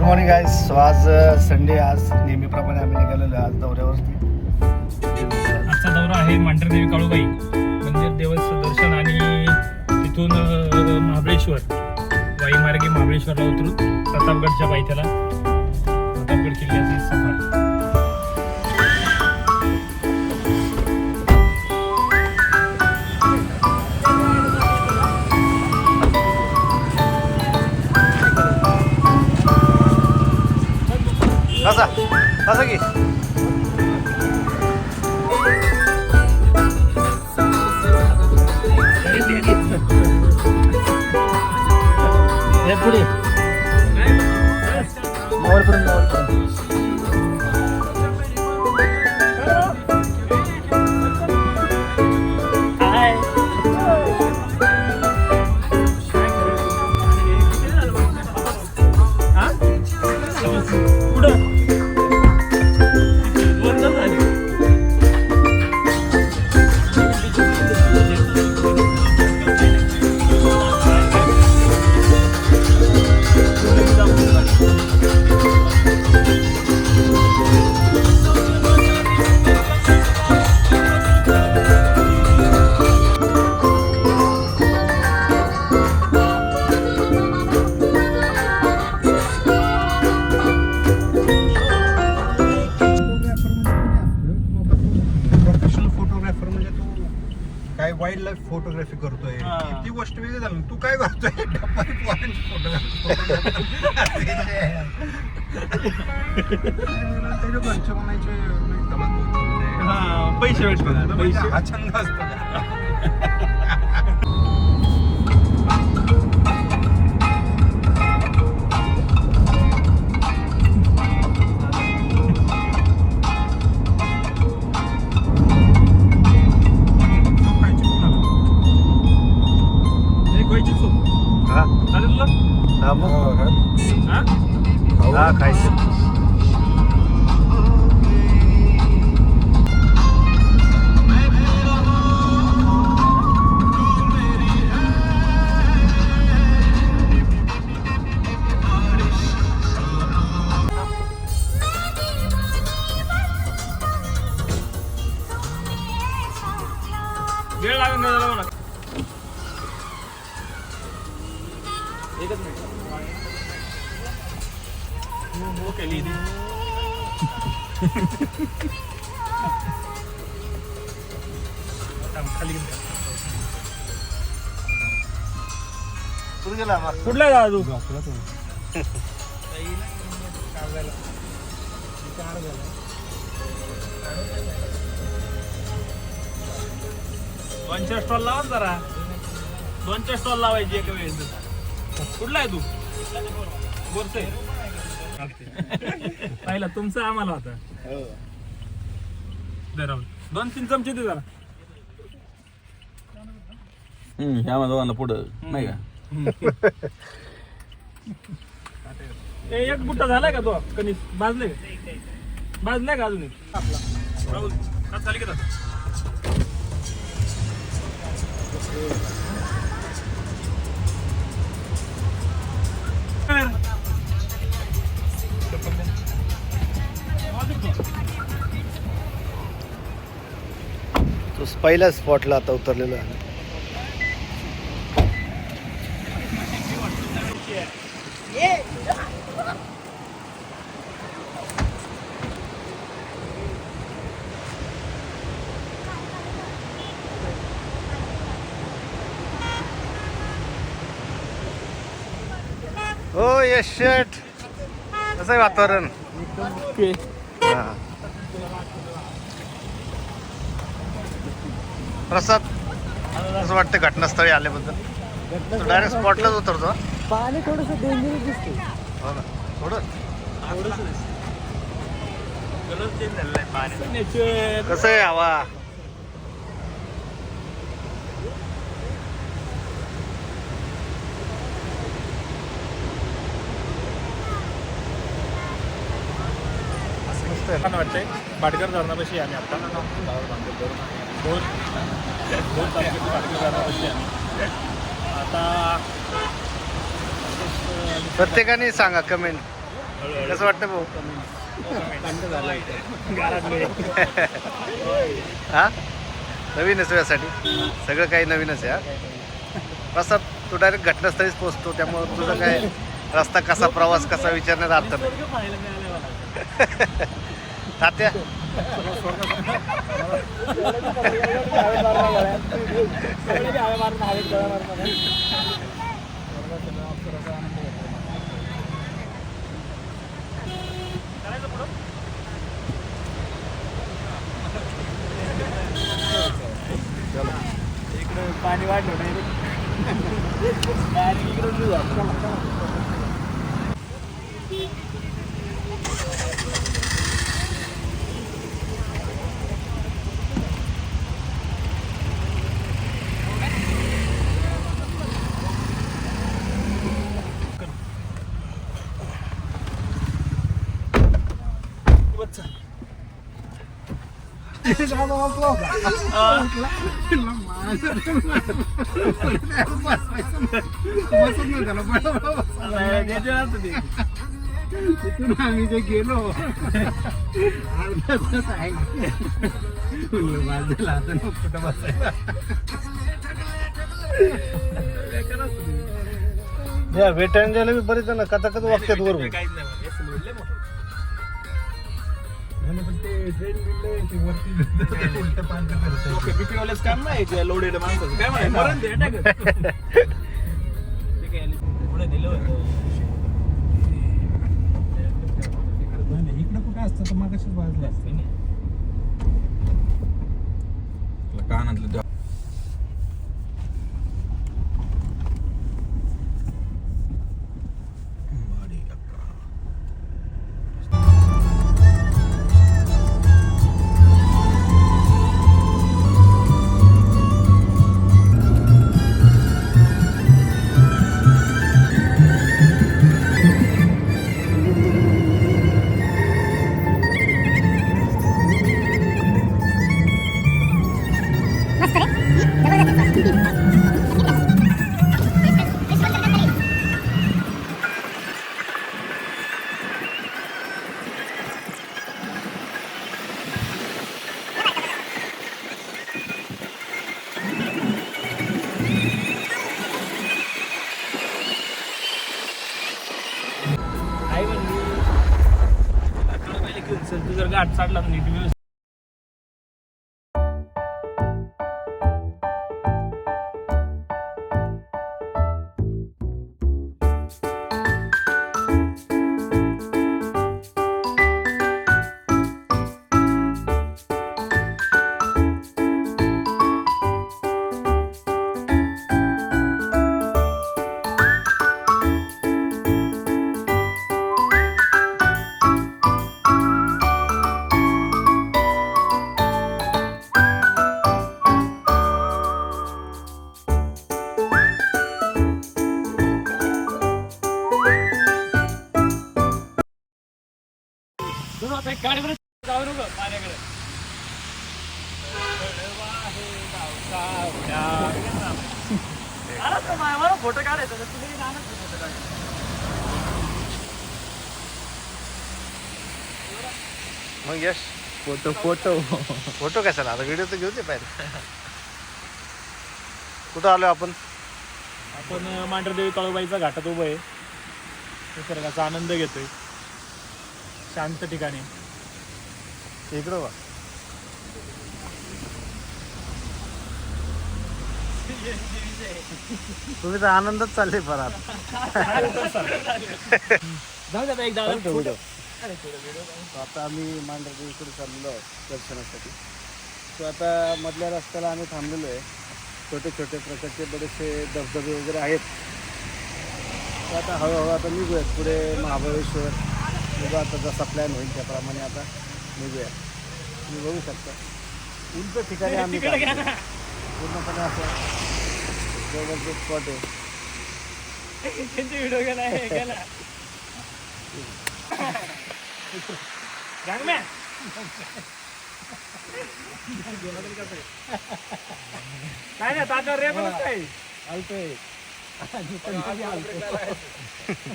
Morning guys. So आज Sunday, आज नेहमीप्रमाणे आम्ही निघालेलो आहे आज दौऱ्यावरती. आजचा दौरा आहे मांढरदेवी काळूबाई मंदिर देवस्थ दर्शन आणि तिथून महाबळेश्वर वाईमार्गे महाबळेश्वरला उतरून प्रतापगडच्या पायथ्याला प्रतापगड किल्ल्याची सफर. कसं की पुढे वाईल्ड लाईफ फोटोग्राफी करतोय ती गोष्ट वेगळी झाली. तू काय करतोय त्याच्या घरचे म्हणायचे पैसे भेटतात, पैसे हा छंद असतो. हा खायचं. वेळ लागून झाला मला. एकच मिनिट केली खाली कुठला जा तू? दोनच्या स्टॉल लावा जरा, दोनच्या स्टॉल लावायची एका वेळेस. कुठला आहे तू? बोरसे पाहिला तुमचं आम्हाला होता. दोन तीन चमचे दे जरा. ह्या माझा पुढं नाही का? एक बुट्टा झालाय का तो? कणीस भाजले भाजलाय का अजून? आपला राहुल का झाली का? तो पहिल्या स्पॉटला आता उतरलेलो आहे. हो यश शेठ, कसं आहे वातावरण? हा. प्रसाद, असं वाटतं घटनास्थळी आल्याबद्दल डायरेक्ट स्पॉटलाच उतरतो. पाणी थोडंसं डेंजरस दिसते. हो ना, थोडं कसं आहे हवा? वाटतंय भाटकर धरणापाशी आम्ही आता प्रत्येकाने सांगा कमेंट कसं वाटतं भाऊ? हा नवीनच यासाठी सगळं काही नवीनच आहे हा. कसं तू डायरेक्ट घटनास्थळीच पोहोचतो त्यामुळे तुझं काय रस्ता कसा प्रवास कसा विचारण्यात अर्थ नाही. तात्या इकडे पाणी वाढलं नाही तिथून आम्ही जे गेलो बाजूला आता नको कुठं बसायला. भेटायला मी बरेच जण कथा कथा वागतात बरोबर. पण ते ट्रेन बिल्डर ते वरती उलटं पालटं करतात. बीपीवालेच काम नाही लोडेड माणसाचं काय म्हणायचं पुढे दिलं होतं इकडं कुठं असतं तर मग कशीच बाजूला असते कानातलं आई म्हणली तू जर गाठ चाडला नीट व्यवस्थित गाडीकडे जाऊ नको माझ्याकडे मला फोटो काढायचा तुम्ही फोटो काढायचा मग यश फोटो फोटो फोटो कशाला आता व्हिडिओ तर घेऊ दे पाहिजे. कुठं आलो आपण? आपण मांढरदेवी काळूबाईचा घाटात उभं आहे निसर्गाचा आनंद घेतोय शांत ठिकाणी. इकडं बा तुम्ही तर आनंदच चालले परत. जाऊ द्या एकदा व्हिडिओ आता आम्ही मांढरदेवीकडे चाललेलो आहोत दर्शनासाठी. तो आता मधल्या रस्त्याला आम्ही थांबलेलो आहे. छोटे छोटे प्रकारचे बरेचसे धबधबे वगैरे आहेत. तर आता हळूहळू आता निघूयात पुढे महाबळेश्वर. बघा आता जसा प्लॅन होईल त्याप्रमाणे आता निघूया. तुम्ही बघू शकता उंच ठिकाणी आम्ही पूर्णपणे असं जबरदस्त स्पॉट आहे. त्यांचे व्हिडिओ गेला काय नाही तात्या रे पण काय आलतोय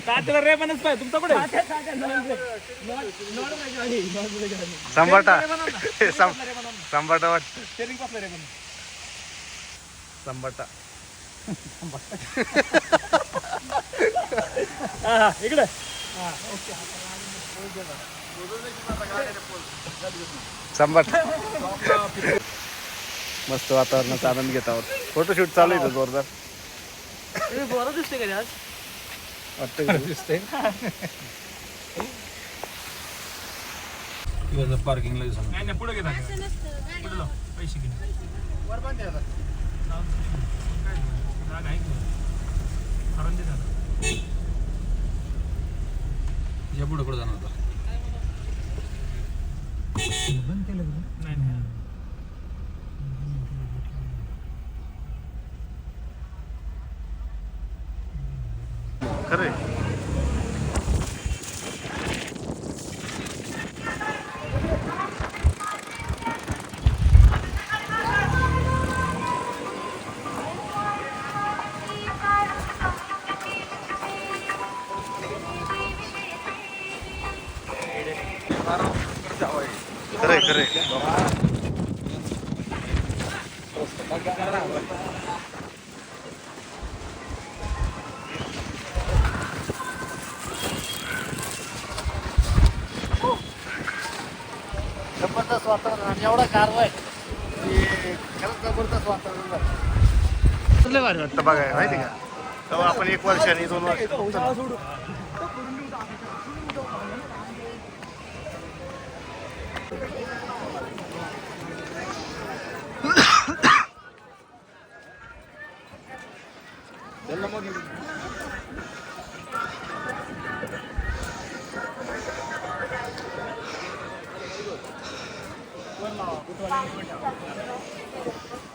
तात्याला रेबनच पाहिजे तुमचा कुठे संभाटा संभाटा वाट स्टेरिंग पासला रेबन संभाटा हा इकडे संभाटा मस्त वातावरणाचा आनंद घेत आहोत. फोटोशूट चालू आहे जोरदार बरं दिसते का आज वाटतं दिसतंय पार्किंगला सांग. नाही नाही पुढे घेता पुढे लाव पैसे घे जागा आहे की आराम दे झाला या पुढे पुढे जाणार होता. बंद केलं का? नाही नाही खरे खरे खरे जबरदस्त वातावरण आणि एवढा गारवा आहे की खरंच जबरदस्त वातावरण झालं. लय भारी वाटतं बघायला माहिती का तेव्हा आपण 1 वर्षांनी 2 वर्ष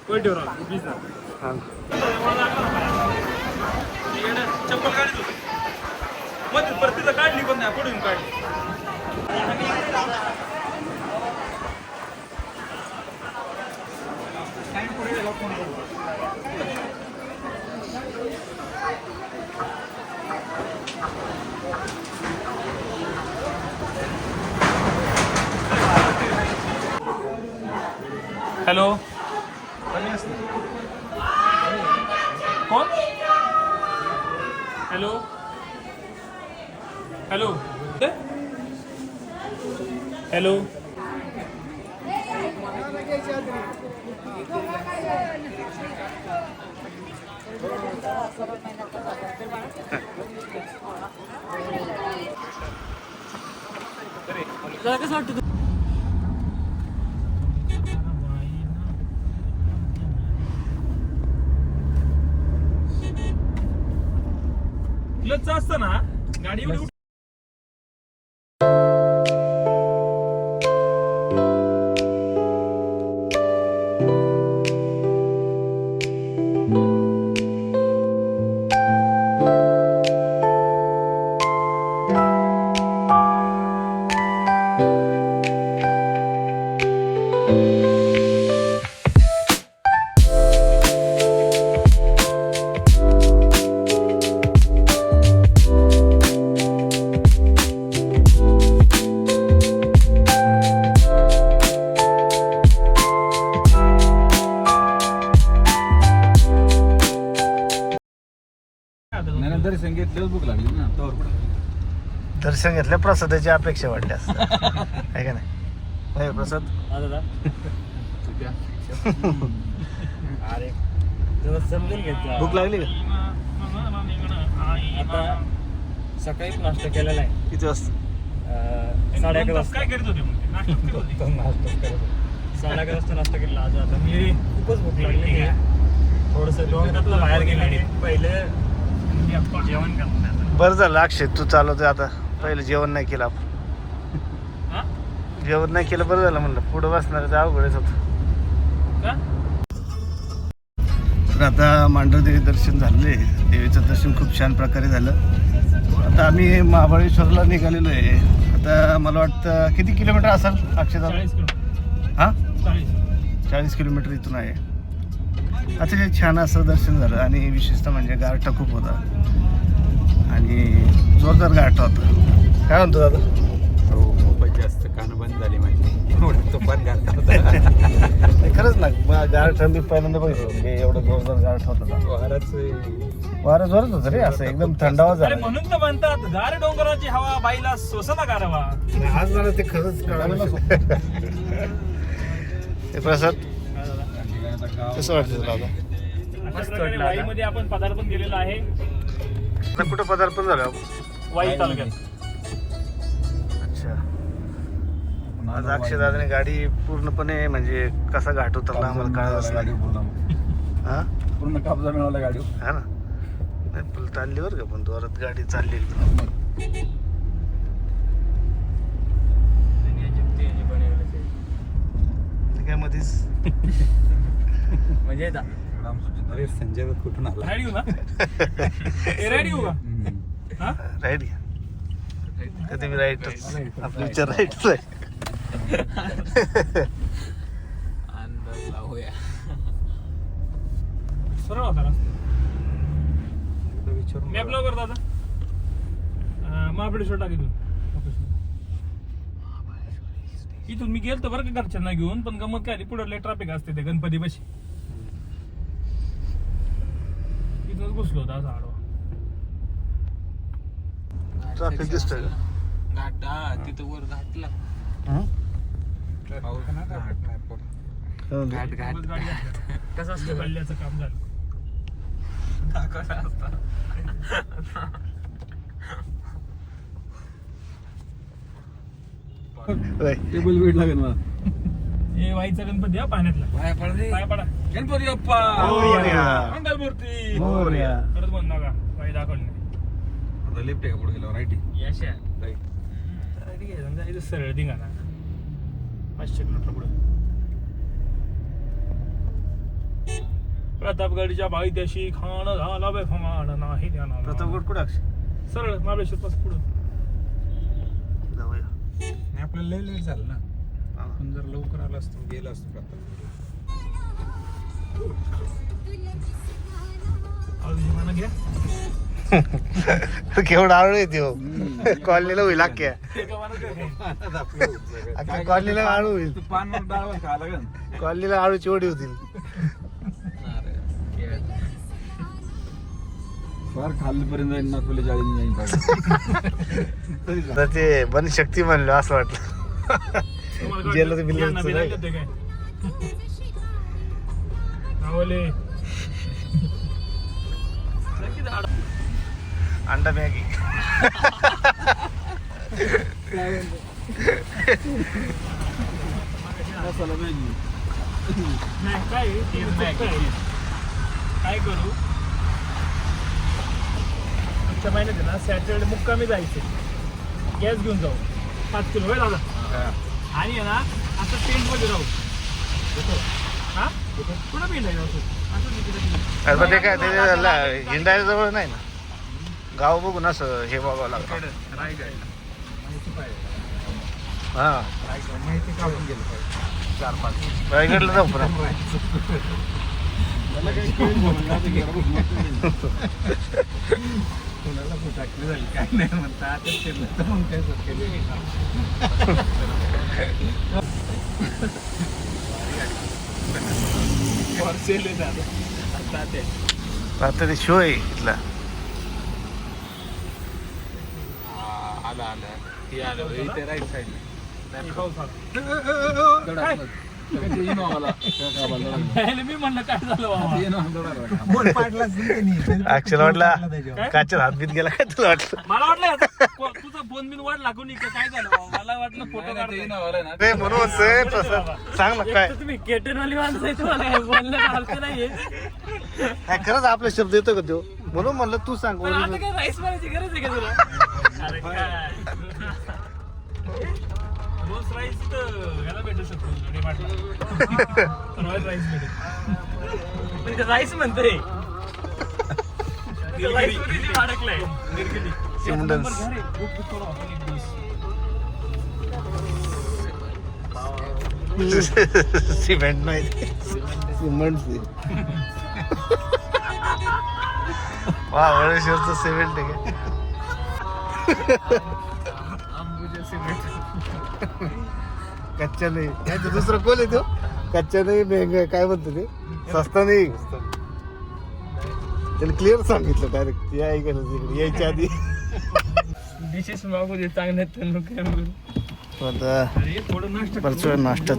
कोण ठेवला प्लीज ना चप्पल काढली होती मग परत तिथं काढली पण नाही पुढे काढली हॅलो कोण हॅलो हॅलो हॅलो कसं वाटतं क्लच असतं ना गाडी एवढी नाही दर्शन घेतल्यावर भूक लागली ना तोवर कुठं दर्शन घेतल्या प्रसादाची अपेक्षा वाटली असते आहे का नाही नाही प्रसाद अरे तेव्हा समजून घेतलं भूक लागली का आता सकाळी नाश्ता केलेला आहे किती वाजता 11:30 वाजता काय करीत होते मग ते? नाश्ता करत होते. 11:30 वाजता नाश्ता केला आज आता मी खूपच भूक लागली थोडस डोंगरातलं बाहेर गेले पहिले जेवण करतात बरं झालं अक्षय तू चालवतोय आता पहिलं जेवण नाही केलं आपण हा? जेवण नाही केलं बरं झालं म्हणलं पुढं बसणार अवघडच होतं का? तर आता मांढरदेवी दर्शन झाले देवीचं दर्शन खूप छान प्रकारे झालं आता आम्ही महाबळेश्वरला निघालेलो आहे आता मला वाटतं किती किलोमीटर असेल अक्षय 40 किलोमीटर. हां 40. 40 किलोमीटर इथून आहे अतिशय छान असं दर्शन झालं आणि विशेषतः म्हणजे गारठा खूप होता आणि जोरदार गारठा होता. काय म्हणतो दादा? हो खूपच जास्त कान बंद झाली माझी एवढं तुफान गारठा होता. नाही, खरंच ना गारठा मी पहिल्यांदा बघितलं म्हणजे एवढं जोरदार गारठा होता. वारा जोरात होतं रे, असं एकदम थंडावा अरे झाला. म्हणून तर म्हणतात गार डोंगराची हवा बाईला सोसना गारवा. आज मला ते खरंच कळालं. हे प्रसाद कसं वाटतं तुला आता? अशा प्रकारे वाईमध्ये आपण पदार्पण केलेला आहे. आता कुठं पदार्पण झालं आपण? वाई तालुक्यात. अच्छा. आज अक्षय दादाने गाडी पूर्णपणे म्हणजे कसा घाट उतरला आम्हाला कळालंच गाडी नाही. हा पूर्ण कापसा मिळाला गाडी. हा ना. नाही फुल चालली बरं का, पण जोरात गाडी चालली एकदम. ते काय मध्येच म्हणजे अरे संजय दत्त कुठून आला? राईड घेऊ ना? राईड घेऊ का? हा? राईट घ्या. कधी मी राईटच, आपला विचार राईटच आहे. सरळ होता रस्ता. मॅप लाव करता आता. महाबळेश्वर टाकी इथून मी गेलतो बरं का घरच्यांना घेऊन, पण गमत काय पुढे ट्रॅफिक असते ते गणपती पाशी. इथूनच घुसलो होता असा आडवा. ट्रॅफिक दिसतोय का? तिथं वर घातला कसं असतं कल्ल्याचं काम झालं. होय. टेबल वेट लागेल मला. हे वाईचा गणपती हा पाण्यातला. पाय पड रे. पाय पडा. गणपती बाप्पा मोरया. मंगलमूर्ती. मोरया. परत म्हणू नका वाई दाखवली. आता लेफ्ट आहे का पुढे गेल्यावर राईट आहे? यश राईट. ठीक आहे समजा इथं सरळ धिंगाणा 500 किलोमीटर पुढे. प्रतापगडच्या पायथ्याशी खाण झाला बेफान नाही त्यानं. प्रतापगड कुठं अक्षय? सरळ महाबळेश्वर पासून पुढं. जाऊया. नाही आपल्याला लय लेट झालं ना. आपण जर लवकर आला असतो गेला असतो म्हणा घ्या. केवढा आळू येते हो. कॉलनीला होईल अख्ख्या कॉलनीला आळू होईल. तू पान डाळ खायला लागेल. कॉलनीला आळू चिवडी होतील. फार खाल्लीपर्यंत जाईन ना तुला जाळीने जाईन. तर ते बनशक्ती म्हणलं असं वाटलं. तुम्हाला गेलं तर कळलं? बिल्लं यांना बिल्लं येते काय? नावले. नक्की झाड. अंडा मॅगी. नाही काय करू पुढच्या महिन्यात ना सॅटरडे मुक्कामी जायचे. गॅस घेऊन जाऊ 5 किलो दादा. आणि आहे ना आता टेंट मध्ये राहू. हा कुठं पेंट आहे असं अरे ते काय ते हिंडायला जवळ नाही ना, गाव बघून असं हे बघावं लागतं. हा माहिती काढून गेलं पाहिजे. 4-5 रायगडला जाऊ पण. कोणाला फुटाकली झाली काय नाही म्हणता आता केलं तर मग काय आता ते शो आहे इथला. आलं आलं इथे राईट साईड. मी म्हणलं काय झालं अक्षर वाटला काचेत हात बीत गेला काय तुला वाटलं? मला वाटलं तुझा फोन बिन वाट लागून काय झालं मला वाटलं फोटो काढतोय. नाही म्हणून म्हणतोय तसं सांग ना काय. तुम्ही केटनवाली माणसं आहे, तुम्हाला बोलणं चालतं नाहीये. काय खरंच आपला शब्द येतो का तो? म्हणून म्हणलं तू सांग. पण आता काय राईस बनायची गरज आहे का तुला? अरे काय रोज राईस तर याला भेटू शकतो रॉयल राईस भेटेल. राईस म्हणतोय राईस मध्ये अडकलाय निर्गली. सिमेंट नाही. सिमेंटची महाबळेश्वरचं सिमेंट आहे का? कच्च्या नाही काय ते दुसरं कोण आहे तो कच्च्या नाही महंगा काय म्हणतो ते स्वस्त नाही त्याला क्लिअर सांगितलं डायरेक्ट या ऐकायला तिकडे यायच्या आधी डिशेस मागू दे चांगल्या आता बरंच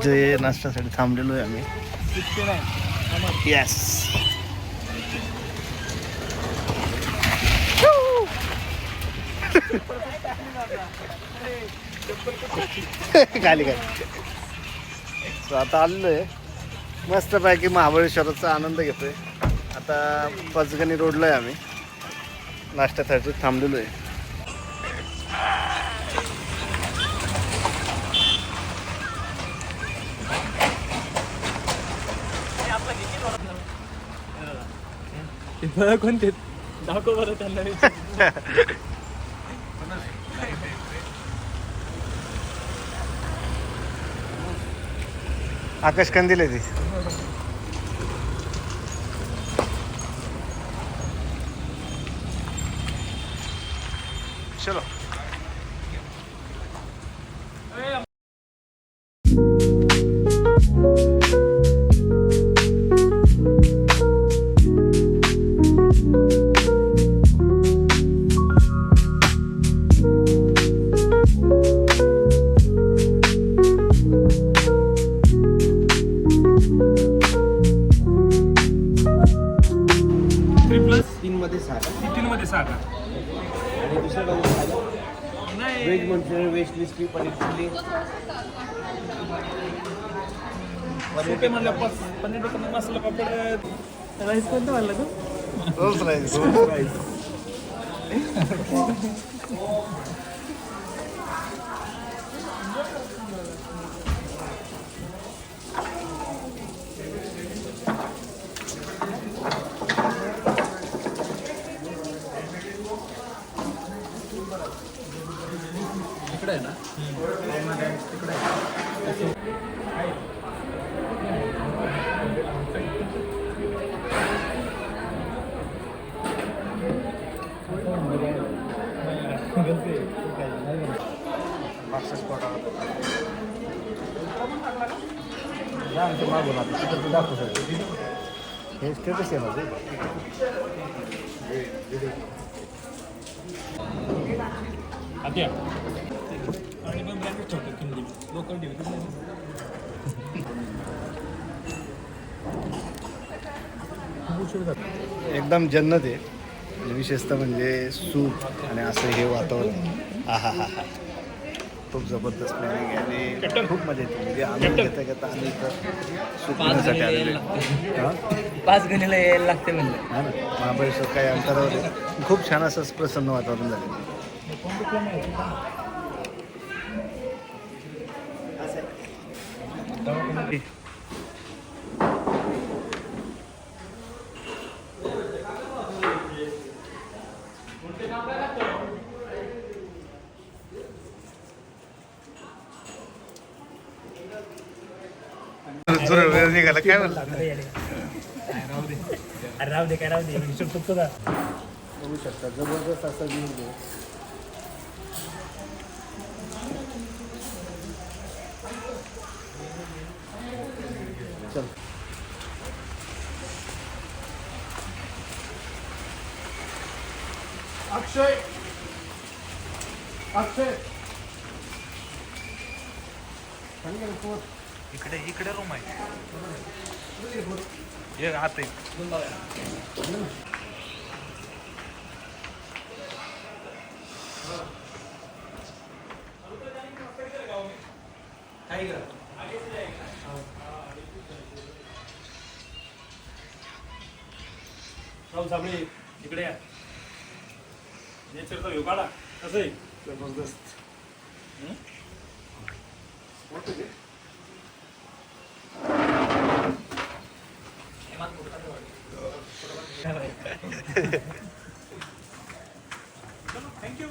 वेळ नाश्त्यासाठी थांबलेलो आहे आम्ही येस खाली काय सो आता आलेलो आहे मस्तपैकी महाबळेश्वराचा आनंद घेतोय आता पाचगणी रोडला आहे आम्ही नाश्त्यासाठी थांबलेलो आहे कोणते दाखव बरं त्यांना आकाश कंदील आहे ती चलो तीन मध्ये सहा का आणि दुसरं काय झालं नाही veg Manchurian veg crispy paneer chilli सुके म्हणलं पनीर बटर मसाला पापड राईस कोणतं म्हणलं तू रोल्स राईस इकडे आहे ना तिकडे मागून आता तिकडे दाखवू शकतो हे स्टेटस आहे माझे आत्या आणि मग ब्रँडेड ठेवतो किंमती लोकल ठेवतो एकदम जन्नत आहे आणि विशेषतः म्हणजे सूप आणि असं हे वातावरण हा हा हा हा खूप जबरदस्त प्लॅनिंग आहे आणि खूप मजा येते म्हणजे आम्ही घेता घेता आम्ही इथं सूप पिण्यासाठी आलेलो आहे. पाच गणीला यायला लागते म्हणलं हा ना महाबळेश्वर काही अंतरावर आहे खूप छान असं प्रसन्न वातावरण झालं निघाला काय म्हणलं राहू दे काय राहू दे हिशोब चुकतो का बघू शकता जबरदस्त असा व्ह्यू आहे चल अक्षय अक्षय इकडे रूम आहे हे आत आहे राहू साबळे इकडे या नेचरचा व्ह्यू काढा कसं आहे जबरदस्त थँक्यू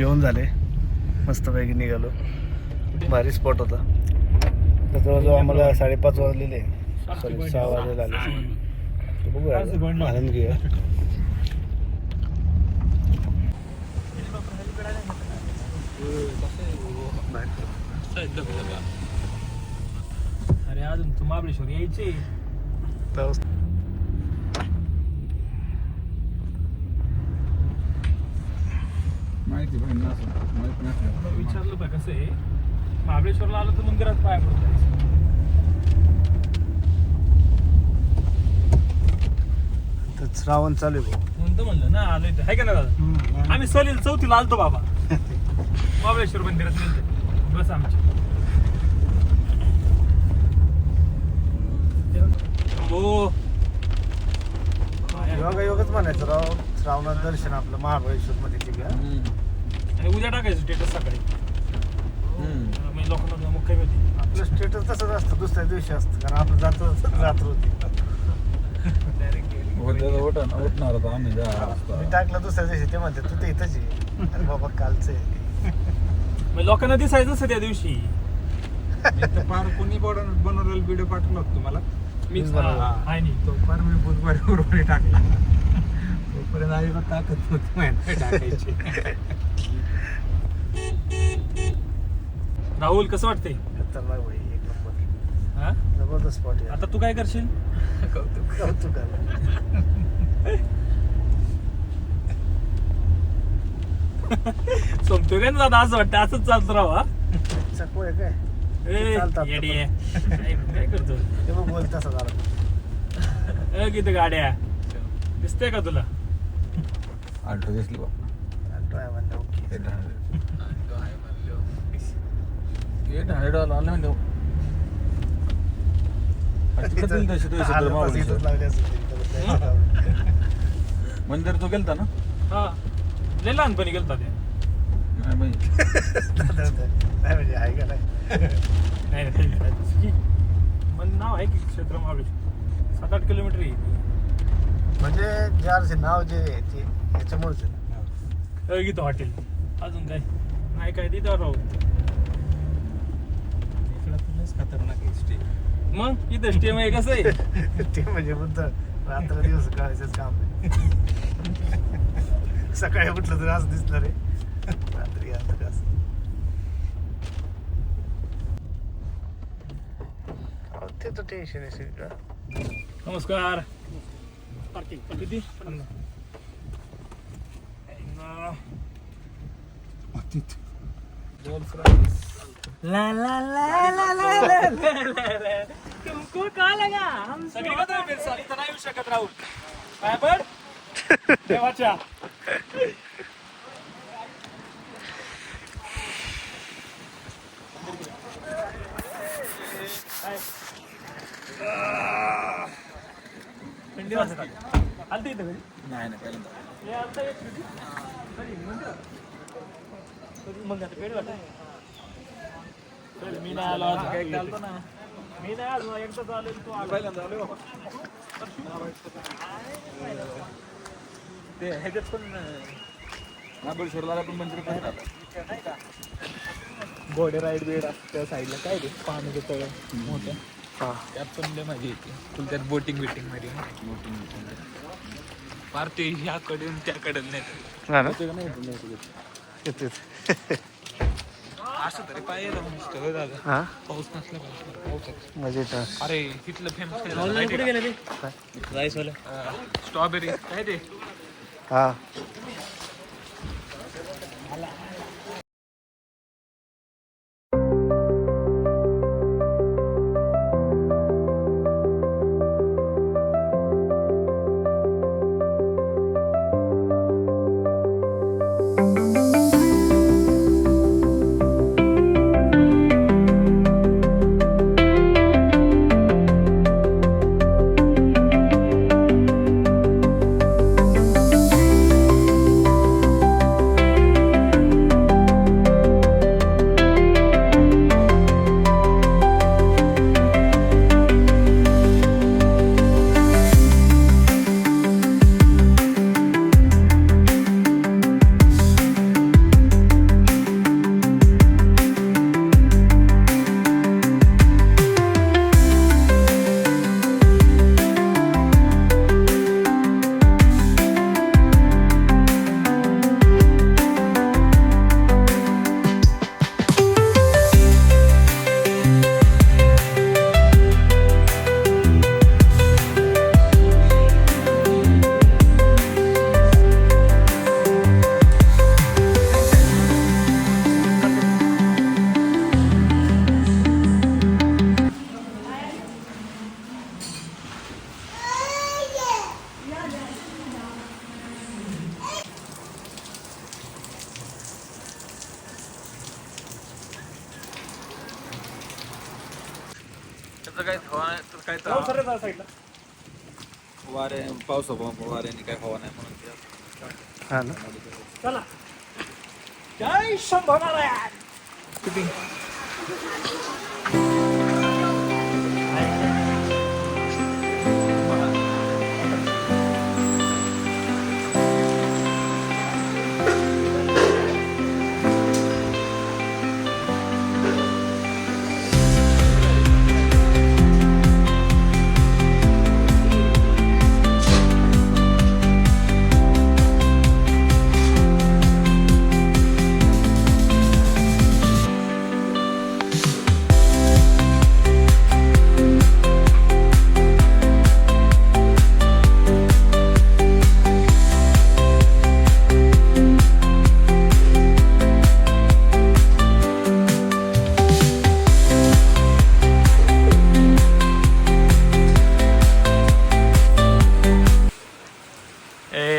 घेऊन झाले, मस्तपैकी निघालो. भारी स्पॉट होता. तर जवळजवळ आम्हाला 5:30 वाजलेले, सॉरी 6 वाजले आले. तर बघूया आनंद घेऊया. अरे अजून तू महाबळेश्वर यायचे. माहिती पण नसेल, माहिती नसलं. विचारलं पाहिजे कसं आहे, महाबळेश्वरला आलं तर मंदिरात पाया पडून जायचं. तर श्रावण चालू आहे भाऊ. म्हणतो म्हणलं ना आलोय तर आहे का ना दादा. आम्ही सलील 4थीला आलतो बाबा महाबळेश्वर मंदिरात गेलतो बस आमची. हो योगच म्हणायचं राव. श्रावणात दर्शन आपलं महाबळेश्वर मध्ये केलं. आणि उद्या टाकायचं स्टेटस सकाळी. म्हणजे लोकांना मुख्य होती. आपलं स्टेटस तसंच असतं, दुसऱ्या दिवशी असतं, कारण आपण जातो रात्र होती. उठणार होता आम्ही 10 वाजता. मी टाकलं दुसऱ्या दिवशी, ते म्हणते तू ते इथंच आहे. अरे बाबा कालचं आहे. म्हणजे लोकांना दिसायचं नसतं त्या दिवशी. एक तर फार कोणी बनवलेला व्हिडिओ पाठवला होता तुम्हाला. मीच बनवला. आहे नाही तो फार मी बुधवारी गुरुवारी टाकला. तोपर्यंत अजिबात ताकद नव्हती माहिती टाकायची. राहुल कसं वाटतंय? खतरनाक भाई, एक नंबर, हा जबरदस्त स्पॉट आहे. आता तू काय करशील? कौतुक आहे. सोमतो काय दादा, असं वाटतं असंच चालतं राहा. चकू आहे काय? ए चालतात. येडी आहे. काय करतो? ते मग बोल तसा झाला. किती गाड्या दिसते का तुला? आल्टो दिसली बा. ट्राय म्हणलं ओके. 800 आला म्हणजे इथंच लावली असेल ते. मंदिर तो गेलता ना? हा लय लहानपणी गेलता ते. नाही बाई. नाही म्हणजे आहे का नाही. नाही पण नाव आहे की क्षेत्र महाबळेश्वर. 7-8 किलोमीटर आहे. म्हणजे जे आरचे नाव जे आहे ते याच्यामुळेच आहे. गीता हॉटेल. अजून काय नाही काय तिथं राहू. खतरनाक आहे स्टे. मग इथं स्टे मध्ये कसं आहे? ते म्हणजे बुद्ध रात्र दिवस करायचंच काम आहे. सकाळी उठलं तरी असं दिसलं रे, रात्री असं कसं. ते तर टेन्शन आहे सगळं. नमस्कार. किती? ला ला ला ला ला ला. तुमको का लगा? हम सगळी का तुम्ही फिरसाल? इथं नाही येऊ शकत राहुल. काय पण? देवाच्या. थंडी वाजत आलती इथं घरी? नाही नाही पहिल्यांदा. हे आलता एक मिनिट. कधी? म्हणजे? मग आता पेड वाटत. मी नाही आलो आज. काय चालतो ना. मी नाही आलो एकदाच आलो तू आलो. पहिल्यांदा आलो बाबा. ते ह्याच्यात पण महाबळेश्वरला पण मंदिर पण राहतात. घोडे राईड बेड त्या साईडला काय ते पाण्याचं तळ मोठं. हा त्यात पण लय मजा येते. फुल त्यात बोटिंग बिटिंग मध्ये फार ते ह्याकडे त्याकडे नाही. हा ना ते का नाही येते. असं तरी पाहिजे मस्त झालं. हा पाऊस नसला पाऊस. मजेत. अरे तिथलं फेमस स्ट्रॉबेरी काय ते हा त्याचं काय हवा काय जाऊ सर जा साईडला. वारे वाऱ्याने काय हवा नाही म्हणून ते हा ना. चला जय शंभो नारायण.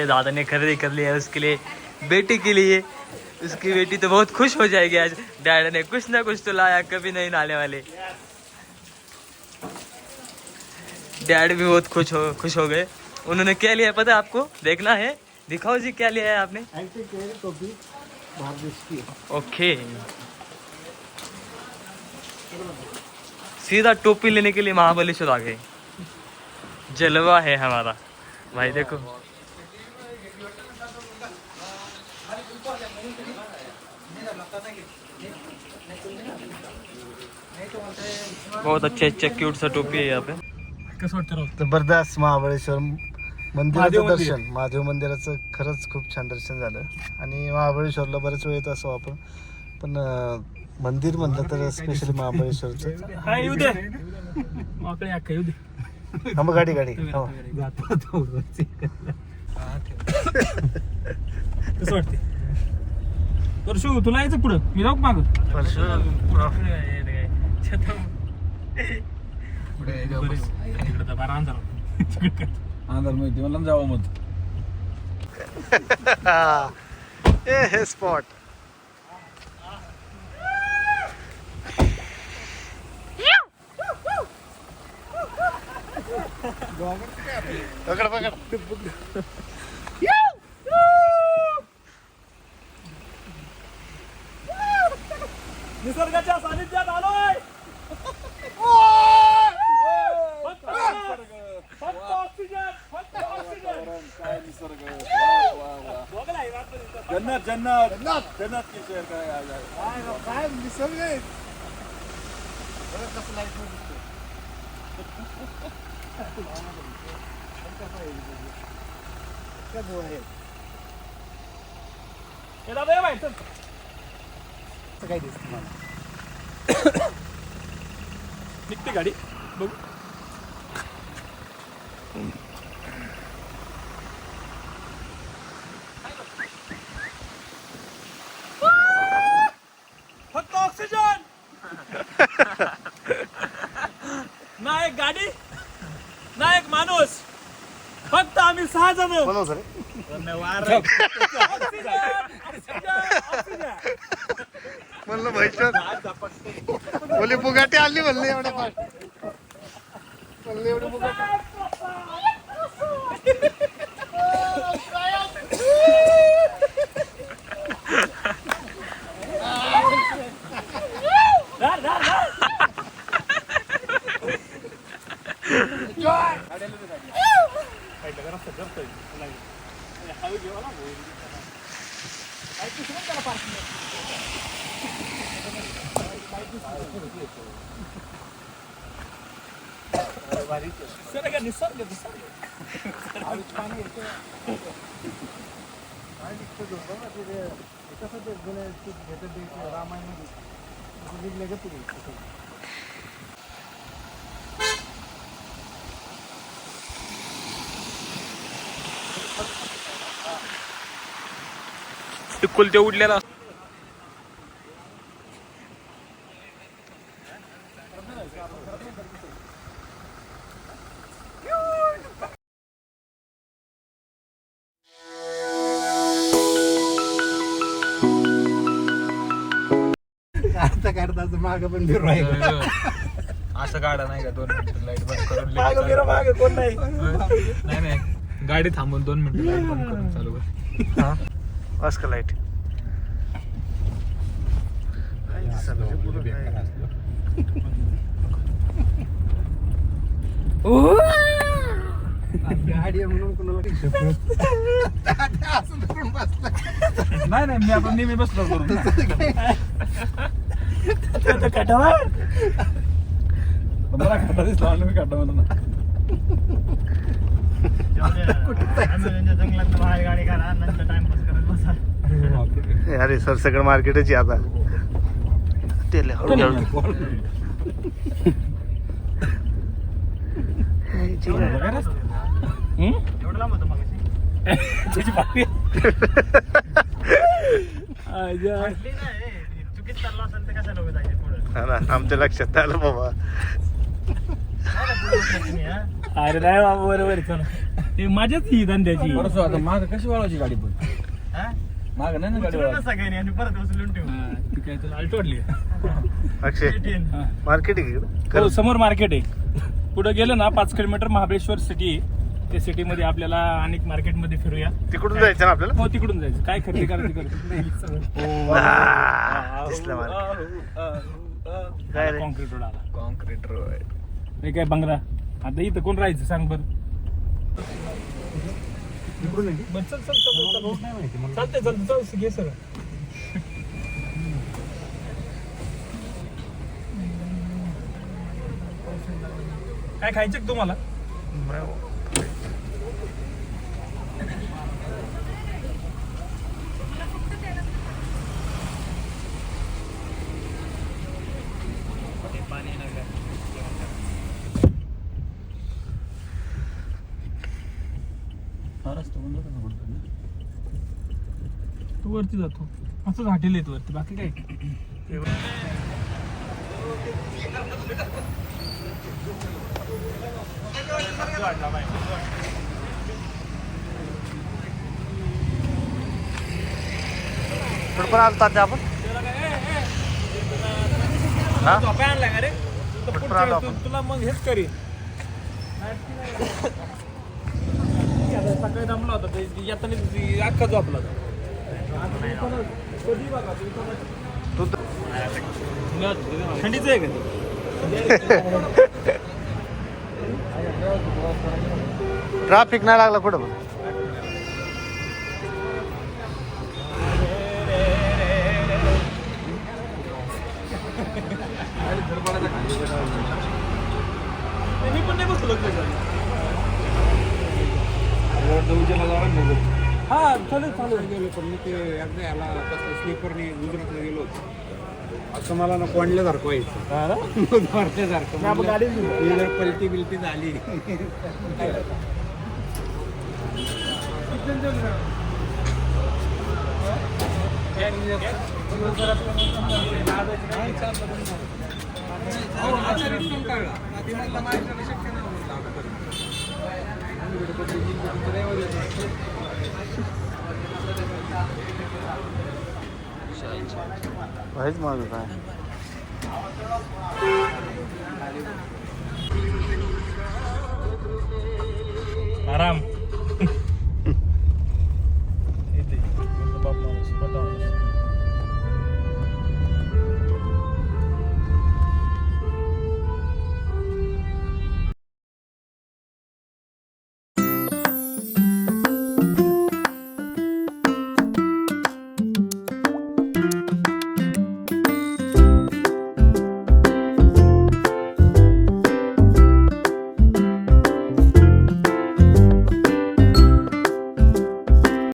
दादा ने खरीदी कर लिया उसके लिए, बेटी के लिए. उसकी बेटी तो बहुत खुश हो जाएगी आज. डैड ने कुछ ना कुछ तो लाया, कभी नहीं लाने वाले. डैड भी बहुत खुश हो गए. उन्होंने क्या लिया पता है आपको? देखना है, दिखाओ जी क्या लिया है आपने. टोपी भारदेश की. ओके, सीधा टोपी लेने के लिए महाबलेश्वर आ गए. जलवा है हमारा भाई. देखो बहुत अच्छे क्यूट सा टोपी है यहाँ पे. कसं वाटतं राव? जबरदस्त महाबळेश्वर महादेव मंदिराचं मंदिर. दर्शन, महादेव मंदिराचं खरंच खूप छान दर्शन झालं. आणि महाबळेश्वरला बरेच वेळ येत असो आपण, पण मंदिर म्हणलं तर स्पेशली महाबळेश्वरचं. हा येऊ दे माकडे अख्खा येऊ दे. हा मग गाडी हो. कसं वाटते परशु? तुला यायचं पुढं, मी जाऊ माग. अंधार माहिती मला जावं मग. हे स्पॉट निसर्गाच्या सानिध्यात आलोय. फक्त ऑक्सिजन, फक्त ऑक्सिजन. काय निसर्ग. बघा हे रात्र दिसतं. जन्नत जन्नत जन्नत जन्नत की शेर काय निसर्ग आहे. कसं लाईट दिसतो. हे दादा ये बाई, चल. काय दिसतं मला. निघते गाडी बघू. फक्त ऑक्सिजन. ना एक गाडी ना एक माणूस, फक्त आम्ही 6 जण. बनव सर. म्हणलं भैश्वर बोली बुगाटी आली म्हणले एवढ्या फास्ट. म्हणले एवढी बुगाटी. निसर्ग कुलते उडलेला. काढता काढता माग पण फिरू राहिलं. असं गाडा नाही का 2 मिनिटं लाईट बंद करून लगेच मागं चालू. फिरा, मागं कोण नाही. नाही नाही गाडी थांबून 2 मिनिटं लाईट बंद करून चालू कर. हा बस का लाईट बेकार असलं. गाडी आहे म्हणून कोणाला असं धरून बसला. नाही नाही मी आता नेहमी बसलो करून ना. आता कटावा. मला खाटा दिसला म्हणून मी खाटा म्हणून ना. जंगलात बाहेर गाडी काढा नंतर टाइमपास करत बसा. अरे सर सगळं मार्केटच आहे आता तेल हळूहळू एवढं लांब होतं मगाशी. त्याची बाकी. चुकीत चालला असेल तर कशाला उभे जायचे पुढे. हा ना आमच्या लक्षात आलं बाबा अरे नाही बाबा बरोबर चला ते माझ्याच ही धंद्याची. परत आता माग कशी वळवायची गाडी पण माग नाही ना गाडी वळवायची. सगळ्यांनी आणि परत उचलून ठेवू. ती काय तुला आलटवडली. अक्षय मार्केट आहे इकडं? हो समोर मार्केट आहे. पुढे गेलं ना 5 किलोमीटर महाबळेश्वर सिटी आहे. त्या सिटीमध्ये आपल्याला अनेक मार्केटमध्ये फिरूया. तिकडून जायचं ना आपल्याला हो तिकडून जायचं काय खरेदी करायची करतो. हा, दिसलं मला काय रे कॉन्क्रीट रोड आला. कॉन्क्रीट रोड हे काय बंगला आता इथं कोण राहायचं सांग बरं. बरं, चल चल चल चालतंय चल घे सर. काय खायचं का तुम्हाला? हा रस्ता बंद होता ना कुठं. तू वरती जातो असंच हॉटेल येत वरती बाकी काय. कुठं आलो तात्या आपण हा? झोपाय आणलाय का रे? तर कुठं पुढच्या आलो वेळेस आपण? तुला मग हेच करीन. आता सकाळी दमला होता ते येताना अख्खा झोपला होता. कधी बघा तू थंडीच आहे का ट्रॅफिक नाही लागला कुठं पण मी पण नाही बसलो उजेला जावं ना बघू. हा चालेल चालेल. गेलो पण मी ते एकदा याला कसं स्लीपरने गुजरातला गेलो होतो. असं मला ना कोंडल्यासारखं व्हायचं. मारल्यासारखं आपण गाडीच घेऊ. ही जर पलटी बिलटी झाली भाईच माझं काय आराम